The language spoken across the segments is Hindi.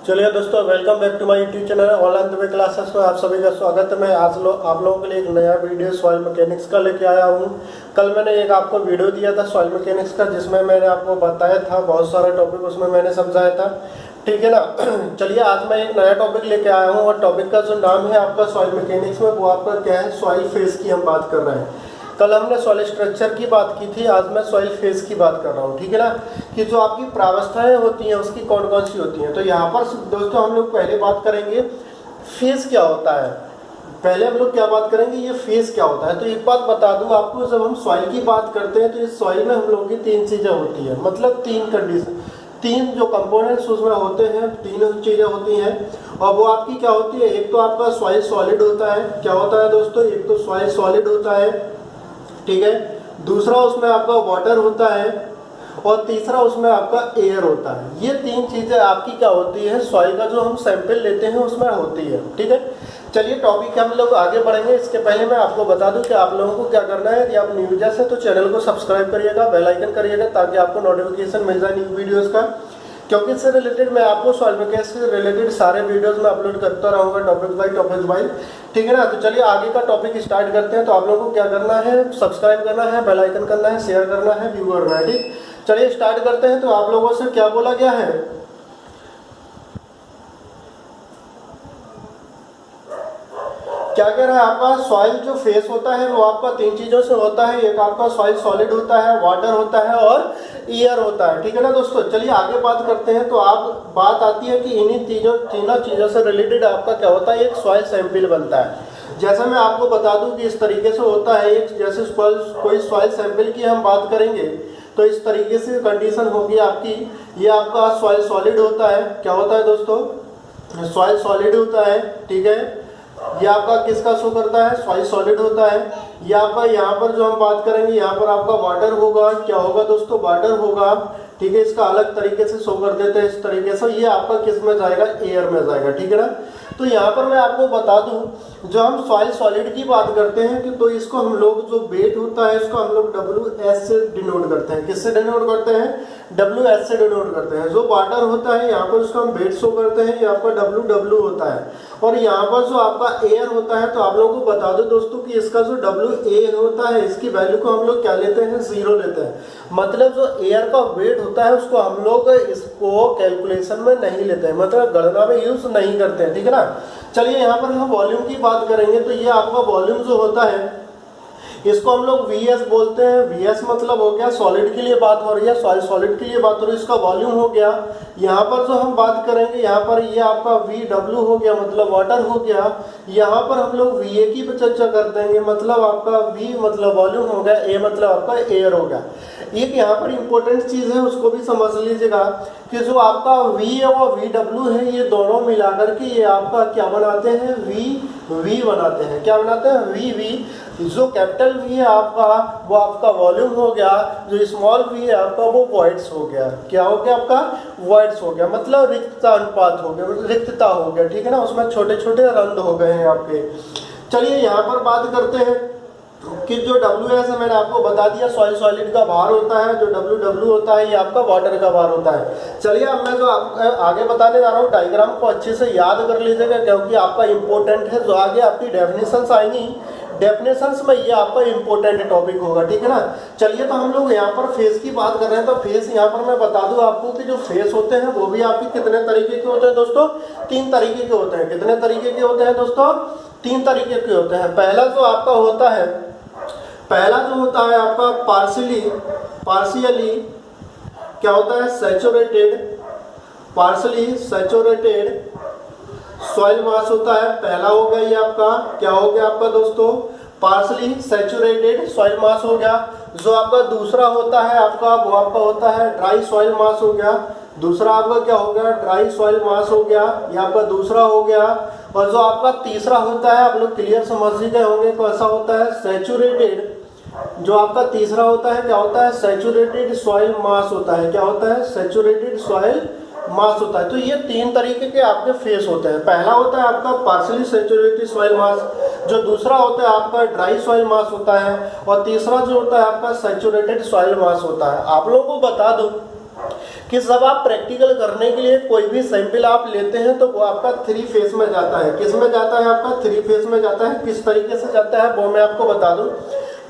चलिए दोस्तों, welcome back to my YouTube channel online Dubai classes में आप सभी का स्वागत है। मैं आज आप लोगों के लिए एक नया वीडियो सॉइल मैकेनिक्स का लेके आया हूँ। कल मैंने एक आपको वीडियो दिया था सॉइल मैकेनिक्स का, जिसमें मैंने आपको बताया था बहुत सारा टॉपिक, उसमें मैंने समझाया था, ठीक है ना। चलिए आज मैं एक नया टॉपिक लेके आया हूँ और टॉपिक का जो नाम है आपका सॉइल मैकेनिक्स में, वो आपका क्या है, सॉइल फेज की हम बात कर रहे हैं। कल हमने सॉइल स्ट्रक्चर की बात की थी, आज मैं सॉइल फेज की बात कर रहा हूँ, ठीक है ना। कि जो आपकी प्रावस्थाएं होती हैं उसकी कौन कौन सी होती हैं। तो यहाँ पर दोस्तों हम लोग पहले बात करेंगे फेज क्या होता है। पहले हम लोग क्या बात करेंगे, ये फेज क्या होता है। तो एक बात बता दूं आपको, जब हम सॉइल की बात करते हैं तो इस सॉइल में हम लोगों की तीन चीज़ें होती हैं, मतलब तीन कंडीशन, तीन जो कंपोनेंट्स उसमें होते हैं, तीन चीज़ें होती हैं। और वो आपकी क्या होती है, एक तो आपका सॉइल सॉलिड होता है। क्या होता है दोस्तों, एक तो सॉइल सॉलिड होता है, ठीक है। दूसरा उसमें आपका वाटर होता है और तीसरा उसमें आपका एयर होता है। ये तीन चीज़ें आपकी क्या होती है, सॉइल का जो हम सैंपल लेते हैं उसमें होती है, ठीक है। चलिए टॉपिक हम लोग आगे बढ़ेंगे। इसके पहले मैं आपको बता दूं कि आप लोगों को क्या करना है। यदि आप न्यू यूजर्स हैं तो चैनल को सब्सक्राइब करिएगा, बेल आइकन करिएगा, ताकि आपको नोटिफिकेशन मिल जाए न्यू वीडियोज़ का। क्योंकि इससे रिलेटेड मैं आपको सॉइल मैकेनिक्स से रिलेटेड सारे वीडियोस में अपलोड करता रहूँगा, टॉपिक बाई, ठीक है ना। तो चलिए आगे का टॉपिक स्टार्ट करते हैं। तो आप लोगों को क्या करना है, सब्सक्राइब करना है, बेल आइकन करना है, शेयर करना है, व्यू करना है, ठीक। चलिए स्टार्ट करते हैं। तो आप लोगों से क्या बोला गया है, क्या कह रहा है, आपका सॉइल जो फेस होता है वो आपका तीन चीज़ों से होता है। एक आपका सॉइल सॉलिड होता है, वाटर होता है और एयर होता है, ठीक है ना दोस्तों। चलिए आगे बात करते हैं। तो आप बात आती है कि इन्हीं तीनों चीज़ों से रिलेटेड आपका क्या होता है, एक सॉइल सैंपल बनता है। जैसे मैं आपको बता दूं कि इस तरीके से होता है। एक जैसे कोई सॉइल सैंपल की हम बात करेंगे तो इस तरीके से कंडीशन होगी आपकी। ये आपका सॉइल सॉलिड होता है। क्या होता है दोस्तों, सॉइल सॉलिड होता है, ठीक है। ये आपका किसका शो करता है, सॉइल सॉलिड होता है। ये आपका यहाँ पर जो हम बात करेंगे, यहाँ पर आपका वाटर होगा। क्या होगा दोस्तों, वाटर होगा, ठीक है। इसका अलग तरीके से शो कर देते हैं इस तरीके से। ये आपका किस में जाएगा, एयर में जाएगा, ठीक है ना। तो यहाँ पर मैं आपको बता दूं, जो हम सॉइल सॉलिड की बात करते हैं कि तो इसको हम लोग जो वेट होता है इसको हम लोग WS से डिनोट करते हैं। किससे डिनोट करते हैं, WS से डिनोट करते हैं। जो वाटर होता है यहाँ पर उसको हम वेट शो करते हैं, ये आपका WW होता है। और यहाँ पर जो आपका एयर होता है, तो आप लोगों को बता दो दोस्तों कि इसका जो WA होता है, इसकी वैल्यू को हम लोग क्या लेते हैं, 0 लेते हैं। मतलब जो एयर का वेट होता है उसको हम लोग इसको कैलकुलेशन में नहीं लेते हैं, मतलब गणना में यूज नहीं करते हैं, ठीक है ना। चलिए यहाँ पर हम वॉल्यूम की बात करेंगे। तो ये आपका वॉल्यूम जो होता है इसको हम लोग VS बोलते हैं। VS मतलब हो गया, सॉलिड के लिए बात हो रही है, सॉलिड के लिए बात हो रही है, इसका वॉल्यूम हो गया। यहाँ पर जो हम बात करेंगे, यहाँ पर ये आपका VW हो गया, मतलब वाटर हो गया। यहाँ पर हम लोग VA की चर्चा कर देंगे, मतलब आपका V मतलब वॉल्यूम हो गया, A मतलब आपका एयर हो गया। एक यहाँ पर इंपॉर्टेंट चीज़ है, उसको भी समझ लीजिएगा कि जो आपका V और VW है, ये दोनों मिलाकर के ये आपका क्या बनाते हैं, V बनाते हैं। क्या बनाते हैं, V। जो कैपिटल V है आपका, वो आपका वॉल्यूम हो गया। जो स्मॉल V है आपका, वो वॉइड्स हो गया। क्या हो गया आपका, वॉइड्स हो गया, मतलब रिक्तता अनुपात हो गया, रिक्तता हो गया, ठीक है ना। उसमें छोटे छोटे रंध्र हो गए हैं आपके। चलिए यहाँ पर बात करते हैं कि जो WS है, मैंने आपको बता दिया सॉइल सॉलिड का भार होता है। जो WW होता है ये आपका वाटर का भार होता है। चलिए अब मैं जो आगे बताने जा रहा हूँ, डायग्राम को अच्छे से याद कर लीजिएगा, क्योंकि आपका इंपॉर्टेंट है। जो आगे आपकी डेफिनेशंस आएंगी, डेफिनेशंस में ये आपका इंपॉर्टेंट टॉपिक होगा, ठीक है ना। चलिए तो हम लोग यहाँ पर फेस की बात कर रहे हैं। तो फेस यहाँ पर मैं बता दूं आपको कि जो फेस होते हैं वो भी आपके कितने तरीके के होते हैं दोस्तों, 3 तरीके के होते हैं। कितने तरीके के होते हैं दोस्तों, 3 तरीके के होते हैं। पहला जो आपका होता है, पहला जो होता है आपका पार्शियली क्या होता है, सैचुरेटेड, पार्शियली सैचुरेटेड सॉइल मास होता है। पहला हो गया ये आपका, क्या हो गया आपका दोस्तों, पार्शियली सैचुरेटेड सॉइल मास हो गया। जो आपका दूसरा होता है आपका, वो आपका होता है ड्राई सॉइल मास हो गया। दूसरा आपका क्या हो गया, ड्राई सॉइल मास हो गया, ये आपका दूसरा हो गया। और जो आपका तीसरा होता है, आप लोग क्लियर समझ ही गए होंगे कैसा होता है, सैचुरेटेड। जो आपका तीसरा होता है क्या होता है, सैचुरेटेड सॉइल मास होता है। क्या होता है, सैचुरेटेड सॉइल मास होता है। तो ये 3 तरीके के आपके फेस होते हैं। पहला होता है आपका पार्शियली सैचुरेटेड सॉइल मास, जो दूसरा होता है आपका ड्राई सॉइल मास होता है, और तीसरा जो होता है आपका सैचुरेटेड सॉइल मास होता है। आप लोगों को बता दूं कि जब आप प्रैक्टिकल करने के लिए कोई भी सैंपल आप लेते हैं तो वो आपका 3 फेज में जाता है। किस में जाता है? आपका 3 फेज में जाता है। किस तरीके से जाता है वो मैं आपको बता दूं।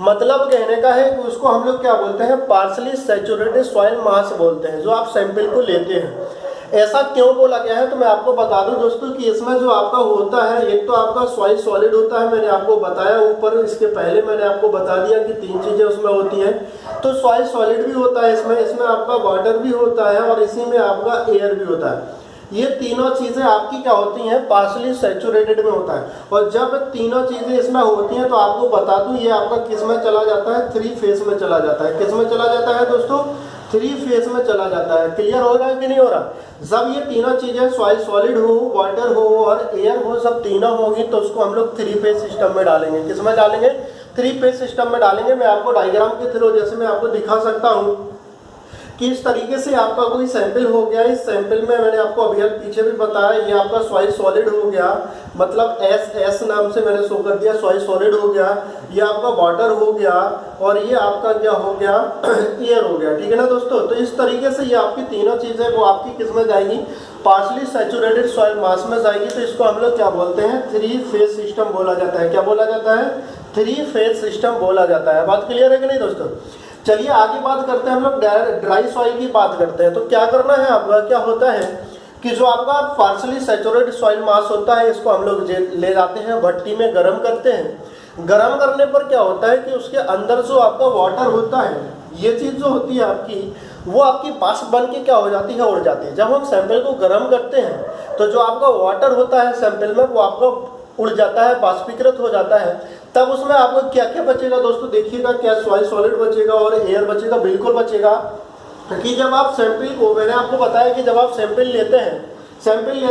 मतलब कहने का है कि उसको हम लोग क्या बोलते हैं, पार्शली सैचुरेटेड सॉइल मास बोलते हैं, जो आप सैंपल को लेते हैं। ऐसा क्यों बोला गया है तो मैं आपको बता दूं दोस्तों कि इसमें जो आपका होता है, एक तो आपका सॉइल सॉलिड होता है, मैंने आपको बताया ऊपर, इसके पहले मैंने आपको बता दिया कि 3 चीजें उसमें होती हैं। तो सॉइल सॉलिड भी होता है इसमें आपका वाटर भी होता है और इसी में आपका एयर भी होता है। ये तीनों चीजें आपकी क्या होती हैं, पार्शली सैचुरेटेड में होता है। और जब तीनों चीजें इसमें होती हैं तो आपको बता दूं ये आपका किस में चला जाता है, 3 फेज में चला जाता है। किस में चला जाता है दोस्तों? 3 फेज में चला जाता है। क्लियर हो रहा है कि नहीं हो रहा? जब ये तीनों चीजें सॉइल सॉलिड हो, वाटर हो और एयर हो, सब तीनों होंगी तो उसको हम लोग 3 फेज सिस्टम में डालेंगे। किस में डालेंगे? 3 फेज सिस्टम में डालेंगे। मैं आपको डायग्राम के थ्रू जैसे मैं आपको दिखा सकता हूँ कि इस तरीके से आपका कोई सैंपल हो गया। इस सैंपल में मैंने आपको अभी पीछे भी बताया, ये आपका सॉइल सॉलिड हो गया, मतलब एस नाम से मैंने शो कर दिया, सॉइल सॉलिड हो गया। ये आपका वाटर हो गया और ये आपका क्या हो गया, एयर हो गया। ठीक है ना दोस्तों? तो इस तरीके से ये आपकी तीनों चीजें वो आपकी किस में जाएगी, पार्शली सैचुरेटेड सॉइल मास में जाएगी। तो इसको हम लोग क्या बोलते हैं, 3 फेज सिस्टम बोला जाता है। क्या बोला जाता है? 3 फेज सिस्टम बोला जाता है। बात क्लियर है कि नहीं दोस्तों? चलिए आगे बात करते हैं, हम लोग ड्राई सॉइल की बात करते हैं। तो क्या करना है आपका, क्या होता है कि जो आपका पार्शली सैचुरेटेड सॉइल मास होता है, इसको हम लोग ले जाते हैं भट्टी में, गर्म करते हैं। गर्म करने पर क्या होता है कि उसके अंदर जो आपका वाटर होता है, ये चीज जो होती है आपकी, वो आपकी वाष्प बन के क्या हो जाती है, उड़ जाती है। जब हम सैंपल को गर्म करते हैं तो जो आपका वाटर होता है सैंपल में, वो आपका उड़ जाता है, बाष्पीकृत हो जाता है। तब उसमें आपको क्या क्या बचेगा दोस्तों, देखिएगा, क्या सॉइल सॉलिड बचेगा और एयर बचेगा? बिल्कुल बचेगा। कि जब आप सैंपल को, मैंने आपको बताया कि जब आप सैंपल लेते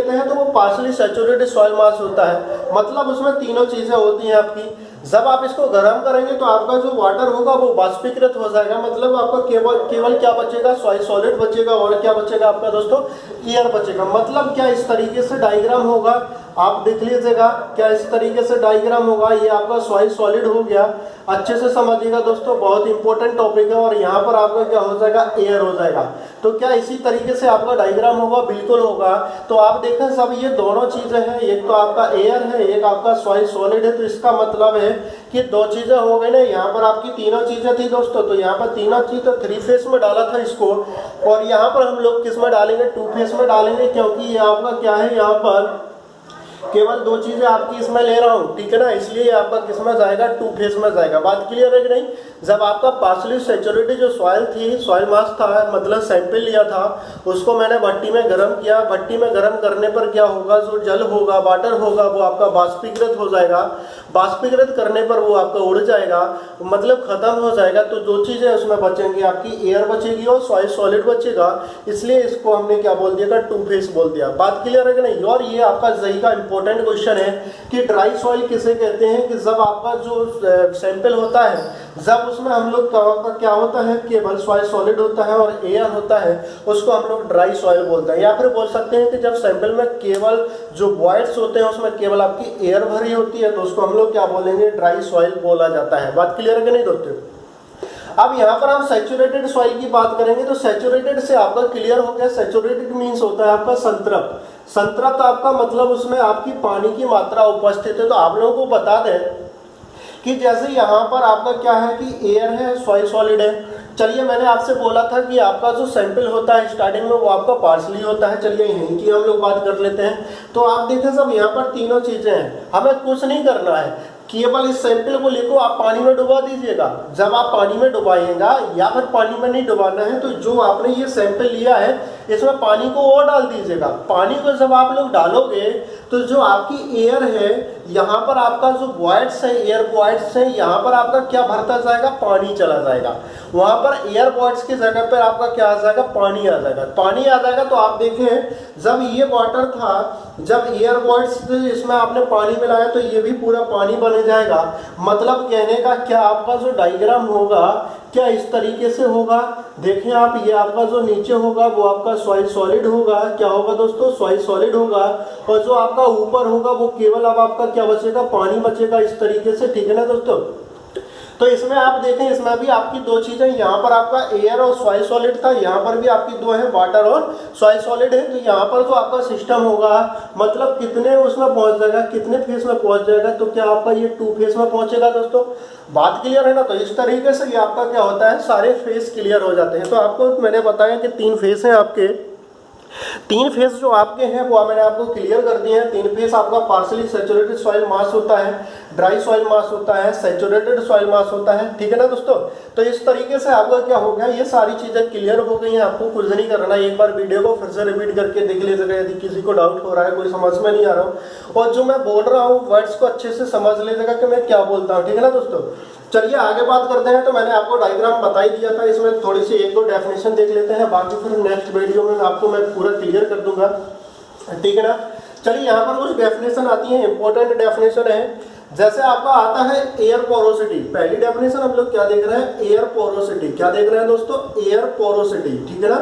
हैं तो वो पार्शली सैचुरेटेड सॉइल मास होता है, मतलब उसमें तीनों चीजें होती हैं आपकी। जब आप इसको गर्म करेंगे तो आपका जो वाटर होगा वो बाष्पीकृत हो जाएगा, मतलब आपका केवल क्या बचेगा, सॉइल सॉलिड बचेगा और क्या बचेगा आपका दोस्तों, एयर बचेगा। मतलब क्या इस तरीके से डायग्राम होगा, आप देख लीजिएगा, क्या इस तरीके से डायग्राम होगा। ये आपका सॉइल सॉलिड हो गया, अच्छे से समझिएगा दोस्तों, बहुत इंपॉर्टेंट टॉपिक है। और यहाँ पर आपका क्या हो जाएगा, एयर हो जाएगा। तो क्या इसी तरीके से आपका डायग्राम होगा? बिल्कुल होगा। तो आप देखें सब ये दोनों चीजें हैं, एक तो आपका एयर है, एक आपका सॉइल सॉलिड है। तो इसका मतलब है कि 2 चीजें हो गई ना। यहाँ पर आपकी तीनों चीजें थी दोस्तों, तो यहाँ पर तीनों चीज तो 3 फेज में डाला था इसको, और यहाँ पर हम लोग किस में डालेंगे, 2 फेज में डालेंगे, क्योंकि ये आपका क्या है, यहाँ पर केवल 2 चीजें आपकी इसमें ले रहा हूँ। ठीक है ना? इसलिए आपका किस में जाएगा, 2 फेज में जाएगा। बात क्लियर है कि नहीं? जब आपका पार्शली सैचुरेटेड जो सॉइल थी, सॉइल मास था, मतलब सैंपल लिया था, उसको मैंने भट्टी में गर्म किया। भट्टी में गर्म करने पर क्या होगा, जो जल होगा, वाटर होगा, वो आपका बाष्पीकृत हो जाएगा। बाष्पीकृत करने पर वो आपका उड़ जाएगा, मतलब खत्म हो जाएगा। तो 2 चीजें उसमें बचेंगी, आपकी एयर बचेगी और सॉइल सॉलिड बचेगा। इसलिए इसको हमने क्या बोल दिया, 2 फेज बोल दिया। बात क्लियर है कि नहीं? और ये आपका जेईई का इंपॉर्टेंट क्वेश्चन है कि ड्राई सॉइल किसे कहते हैं, कि जब आपका जो सैंपल होता है, जब उसमें हम लोग क्या होता है, केवल सॉइल सॉलिड होता है और एयर होता है, उसको हम लोग ड्राई सॉइल बोलते हैं। या फिर बोल सकते हैं कि जब सैंपल में केवल जो वॉइड्स होते हैं, उसमें केवल आपकी एयर भरी होती है, तो उसको हम लोग क्या बोलेंगे, ड्राई सॉइल बोला जाता है। बात क्लियर है कि नहीं दोस्तों? अब यहाँ पर हम सैचुरेटेड सॉइल की बात करेंगे। तो सैचुरेटेड से आपका क्लियर हो गया, सैचुरेटेड मीन्स होता है आपका संतृप्त। संतृप्त आपका मतलब उसमें आपकी पानी की मात्रा उपस्थित है। तो आप लोगों को बता दें कि जैसे यहाँ पर आपका क्या है कि एयर है, सॉइल सॉलिड है। चलिए मैंने आपसे बोला था कि आपका जो सैंपल होता है स्टार्टिंग में, वो आपका पार्शली होता है। चलिए यहीं की हम लोग बात कर लेते हैं। तो आप देखें सब यहाँ पर तीनों चीजें हैं, हमें कुछ नहीं करना है, केवल इस सैंपल को लेकर आप पानी में डुबा दीजिएगा। जब आप पानी में डुबाइएगा, या फिर पानी में नहीं डुबाना है, तो जो आपने ये सैंपल लिया है इसमें पानी को और डाल दीजिएगा। पानी को जब आप लोग डालोगे तो जो आपकी एयर है, यहाँ पर आपका जो वॉइड्स है, एयर वॉइड्स है, यहाँ पर आपका क्या भरता जाएगा, पानी चला जाएगा। वहाँ पर एयर वॉइड्स की जगह पर आपका क्या आ जाएगा, पानी आ जाएगा। पानी आ जाएगा तो आप देखें, जब ये वाटर था, जब एयर वॉइड्स इसमें आपने पानी मिलाया, तो ये भी पूरा पानी बन जाएगा। मतलब कहने का क्या, आपका जो डायग्राम होगा क्या इस तरीके से होगा। देखें आप, ये आपका जो नीचे होगा वो आपका सॉइल सॉलिड होगा। क्या होगा दोस्तों, सॉइल सॉलिड होगा। और जो आपका ऊपर होगा वो केवल अब आपका क्या बचेगा, पानी बचेगा, इस तरीके से। ठीक है ना दोस्तों? तो इसमें आप देखें, इसमें भी आपकी दो चीजें, यहाँ पर आपका एयर और सॉइल सॉलिड था, यहाँ पर भी आपकी दो है, वाटर और सॉइल सॉलिड है। तो यहाँ पर जो आपका सिस्टम होगा मतलब कितने उसमें पहुंच जाएगा, कितने फेज में पहुंच जाएगा, तो क्या आपका ये 2 फेज में पहुंचेगा दोस्तों। बात क्लियर है ना। तो इस तरीके से ये आपका क्या होता है, सारे फेज क्लियर हो जाते हैं। तो आपको मैंने बताया कि 3 फेज हैं आपके, 3 फेज जो आपके हैं वो मैंने आपको क्लियर कर दिए हैं। 3 फेज आपका पार्शली सैचुरेटेड सॉइल मास होता है, ड्राई सॉइल मास होता है, सैचुरेटेड सॉइल मास होता है, ठीक है ना दोस्तों। तो इस तरीके से आपका क्या हो गया, ये सारी चीजें क्लियर हो गई हैं। आपको कुछ नहीं करना, एक बार वीडियो को फिर से रिपीट करके देख लीजिएगा यदि किसी को डाउट हो रहा है, कोई समझ में नहीं आ रहा हो, और जो मैं बोल रहा हूँ वर्ड्स को अच्छे से समझ लीजिएगा कि मैं क्या बोलता हूँ, ठीक है ना दोस्तों। चलिए आगे बात करते हैं। तो मैंने आपको डायग्राम बता ही दिया था, इसमें थोड़ी सी 1-2 डेफिनेशन देख लेते हैं, बाकी फिर नेक्स्ट वीडियो में आपको मैं पूरा क्लियर कर दूंगा, ठीक है ना। चलिए यहाँ पर कुछ डेफिनेशन आती है, इंपॉर्टेंट डेफिनेशन है। जैसे आपका आता है एयर पोरोसिटी, पहली डेफिनेशन हम लोग क्या देख रहे हैं, एयर पोरोसिटी। क्या देख रहे हैं दोस्तों, एयर पोरोसिटी, ठीक है ना।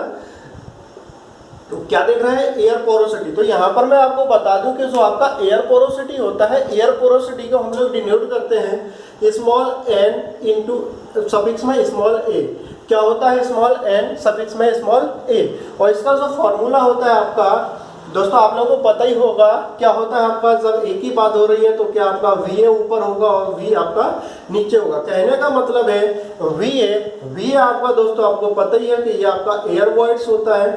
तो क्या देख रहे हैं, एयर पोरोसिटी। तो यहाँ पर मैं आपको बता दूं कि जो आपका एयर पोरोसिटी होता है, एयर पोरोसिटी को हम लोग डिनोट करते हैं स्मॉल n इंटू सफिक्स में स्मॉल a। क्या होता है, स्मॉल n सफिक्स में स्मॉल a। और इसका जो फॉर्मूला होता है आपका दोस्तों, आप लोगों को पता ही होगा क्या होता है आपका, जब एक ही बात हो रही है तो क्या आपका VA ऊपर होगा और V आपका नीचे होगा। कहने का मतलब है VA आपका दोस्तों आपको पता ही है कि ये आपका एयर वॉइड्स होता है।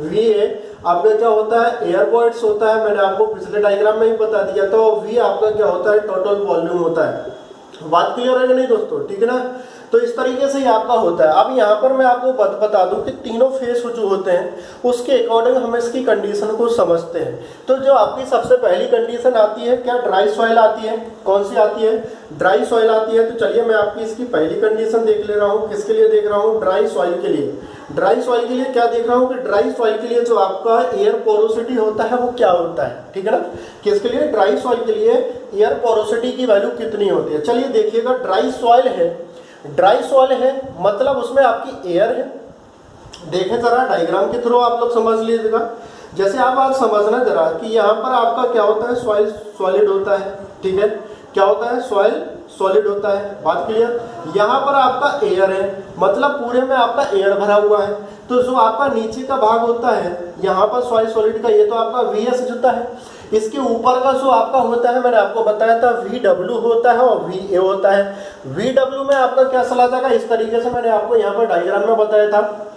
VA आपका क्या होता है, एयर वॉइड्स होता है। मैंने आपको पिछले डायग्राम में ही बता दिया। तो V आपका क्या होता है, टोटल वॉल्यूम होता है। बात क्लियर है कि नहीं दोस्तों, ठीक है ना। तो इस तरीके से ये आपका होता है। अब यहाँ पर मैं आपको बता दूं कि तीनों फेस जो होते हैं उसके अकॉर्डिंग हम इसकी कंडीशन को समझते हैं। तो जो आपकी सबसे पहली कंडीशन आती है, क्या ड्राई सॉइल आती है, कौन सी आती है, ड्राई सॉइल आती है। तो चलिए मैं आपकी इसकी पहली कंडीशन देख ले रहा हूँ, किसके लिए देख रहा हूँ, ड्राई सॉइल के लिए। ड्राई सॉइल के लिए क्या देख रहा हूँ कि ड्राई सॉइल के लिए जो आपका एयर पोरोसिटी होता है वो क्या होता है, ठीक है ना। किसके लिए, ड्राई सॉइल के लिए एयर पोरोसिटी की वैल्यू कितनी होती है। चलिए देखिएगा, ड्राई सॉइल है, ड्राई सॉइल है मतलब उसमें आपकी एयर है। देखें जरा डायग्राम के थ्रू आप लोग समझ लीजिएगा। जैसे आप आज समझना जरा कि यहाँ पर आपका क्या होता है, सॉइल सॉलिड होता है, ठीक है। क्या होता है, सॉइल सॉलिड होता है, बात क्लियर। यहाँ पर आपका एयर है मतलब पूरे में आपका एयर भरा हुआ है। तो जो आपका नीचे का भाग होता है यहाँ पर सॉइल सॉलिड का, ये तो आपका VS होता है। इसके ऊपर का जो आपका होता है, मैंने आपको बताया था VW होता है और VA होता है। VW में आपका क्या चला जाएगा, इस तरीके से मैंने आपको यहाँ पर डायग्राम में बताया था।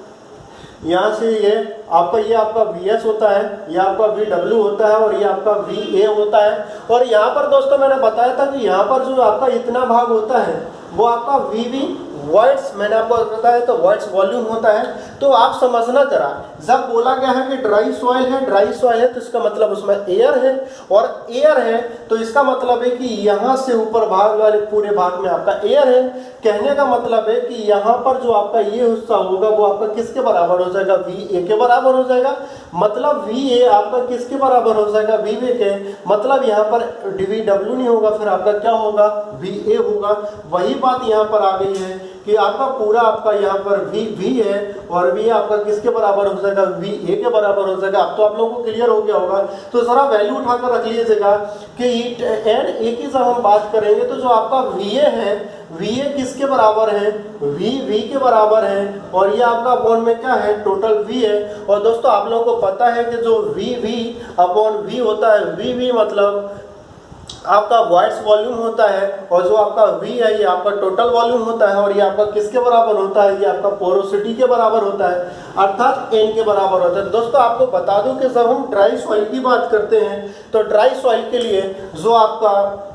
यहाँ से ये आपका VS होता है, ये आपका VW होता है और ये आपका VA होता है। और यहाँ पर दोस्तों मैंने बताया था कि यहाँ पर जो आपका इतना भाग होता है वो आपका VV वॉइड्स, मैंने आपको बताया तो वॉइड्स वॉल्यूम होता है। तो आप समझना जरा, जब बोला गया है कि ड्राई सॉइल है, ड्राई सॉइल है तो इसका मतलब उसमें एयर है, और एयर है तो इसका मतलब है कि यहाँ से ऊपर भाग वाले पूरे भाग में आपका एयर है। कहने का मतलब है कि यहाँ पर जो आपका ये हिस्सा होगा वो आपका किसके बराबर हो जाएगा, VA के बराबर हो जाएगा। मतलब VA आपका किसके बराबर हो जाएगा, VB के। मतलब यहाँ पर VW नहीं होगा, फिर आपका क्या होगा, VA होगा। वही बात यहाँ पर आ गई है कि आपका पूरा आपका यहाँ पर V है और V आपका किसके बराबर हो जाएगा, VA के बराबर हो जाएगा। अब तो आप लोगों को क्लियर हो गया होगा। तो जरा वैल्यू उठाकर रख लीजिएगा कि एक ही जब हम बात करेंगे तो जो आपका VA है, VA किसके बराबर है, V के बराबर है, और ये आपका अपॉन में क्या है, टोटल V है। और दोस्तों आप लोगों को पता है कि जो V अपॉन V होता है, V मतलब आपका वॉइड्स वॉल्यूम होता है, और जो आपका V है ये आपका टोटल वॉल्यूम होता है, और ये आपका किसके बराबर होता है, ये आपका पोरोसिटी के बराबर होता है, अर्थात N के बराबर होता है। दोस्तों आपको बता दूं कि जब हम ड्राई सॉइल की बात करते हैं तो ड्राई सॉइल के लिए जो आपका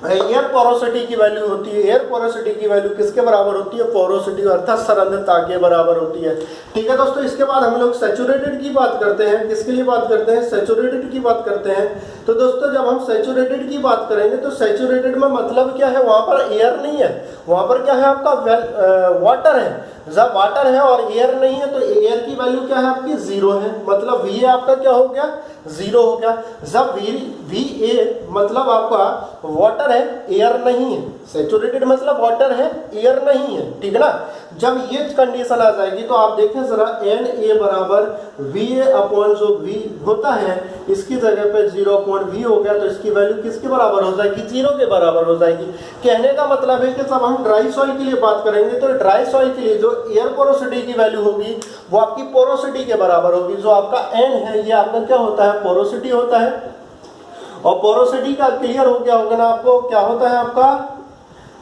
एयर पोरोसिटी की वैल्यू होती है, एयर पोरोसिटी की वैल्यू किसके बराबर होती है, पोरोसिटी अर्थात सरंध्रता के बराबर होती है, ठीक है दोस्तों। इसके बाद हम लोग सैचुरेटेड की बात करते हैं। किसके लिए बात करते हैं, सैचुरेटेड की बात करते हैं। तो दोस्तों जब हम सैचुरेटेड की बात करेंगे तो सैचुरेटेड में मतलब क्या है, वहां पर एयर नहीं है, वहां पर क्या है आपका वाटर है। जब वाटर है और एयर नहीं है तो एयर की वैल्यू क्या है आपकी, 0 है। मतलब VA आपका क्या हो गया, 0 हो गया। जब VA मतलब आपका वाटर है, एयर नहीं है, सैचुरेटेड मतलब वाटर है, एयर नहीं है, ठीक है ना। जब ये कंडीशन आ जाएगी तो आप देखें जरा Na बराबर Va अपॉन जो V होता है इसकी जगह पे 0.V हो गया, तो इसकी वैल्यू किसके बराबर हो जाएगी, 0 के बराबर हो जाएगी। कहने का मतलब है कि जब हम ड्राई सॉइल के लिए बात करेंगे तो ड्राई सॉइल के लिए जो एयर पोरोसिटी की वैल्यू होगी वो आपकी पोरोसिटी के बराबर होगी। जो आपका N है ये आपका क्या होता है, पोरोसिटी होता है, और पोरोसिटी का क्लियर हो गया होगा ना आपको, क्या होता है आपका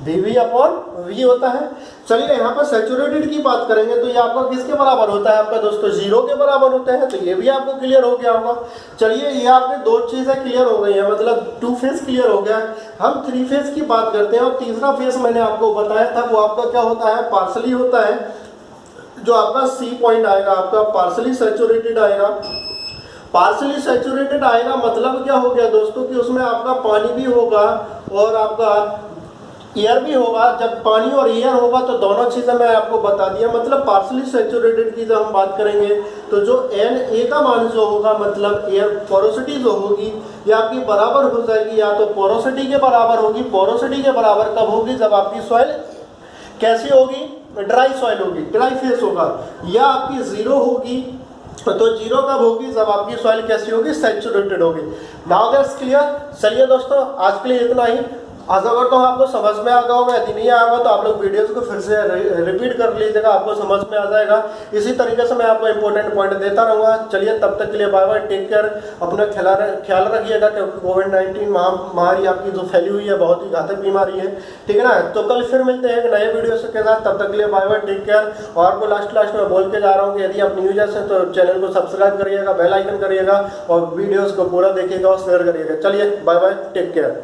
Vv अपॉन V होता है। चलिए यहाँ पर सैचुरेटेड की बात करेंगे तो ये आपका किसके बराबर होता है आपका दोस्तों, 0 के बराबर होता है, तो ये भी आपको क्लियर हो गया होगा। चलिए ये आपने दो चीजें क्लियर हो गई हैं, मतलब 2 फेज क्लियर हो गया। हम 3 फेज की बात करते हैं, और तीसरा फेज मैंने आपको बताया था वो आपका क्या होता है, पार्सली होता है। जो आपका C पॉइंट आएगा आपका पार्सली सैचुरेटेड आएगा। पार्सली सैचुरेटेड आएगा मतलब क्या हो गया दोस्तों कि उसमें आपका पानी भी होगा और आपका एयर भी होगा। जब पानी और एयर होगा तो दोनों चीजें मैं आपको बता दिया। मतलब पार्सली सैचुरेटेड की जब हम बात करेंगे तो जो Na का मान जो होगा, मतलब एयर पोरोसिटी जो होगी ये आपकी बराबर हो जाएगी, या तो पोरोसिटी के बराबर होगी। पोरोसिटी के बराबर कब होगी, जब आपकी सॉइल कैसी होगी, ड्राई सॉइल होगी, ड्राई फेस होगा, या आपकी 0 होगी। तो 0 कब होगी, जब आपकी सॉइल कैसी होगी, सैचुरेटेड होगी। Now that's clear. चलिए दोस्तों आज के लिए इतना ही। आशा करता हूँ आपको समझ में आ गया होगा, यदि नहीं आया होगा तो आप लोग वीडियोस को फिर से रिपीट कर लीजिएगा, आपको समझ में आ जाएगा। इसी तरीके से मैं आपको इंपॉर्टेंट पॉइंट देता रहूँगा। चलिए तब तक के लिए बाय बाय, टेक केयर, अपना ख्याल रखिएगा, क्योंकि कोविड-19 महामारी आपकी जो फैली हुई है बहुत ही घातक बीमारी है, ठीक है ना। तो कल फिर मिलते हैं एक नए वीडियो के साथ, तब तक के लिए बाय बाय, टेक केयर। और आपको लास्ट में बोल के जा रहा हूँ कि यदि आप न्यू यूजर्स हैं तो चैनल को सब्सक्राइब करिएगा, बेल आइकन करिएगा और वीडियोज़ को पूरा देखिएगा और शेयर करिएगा। चलिए बाय बाय, टेक केयर।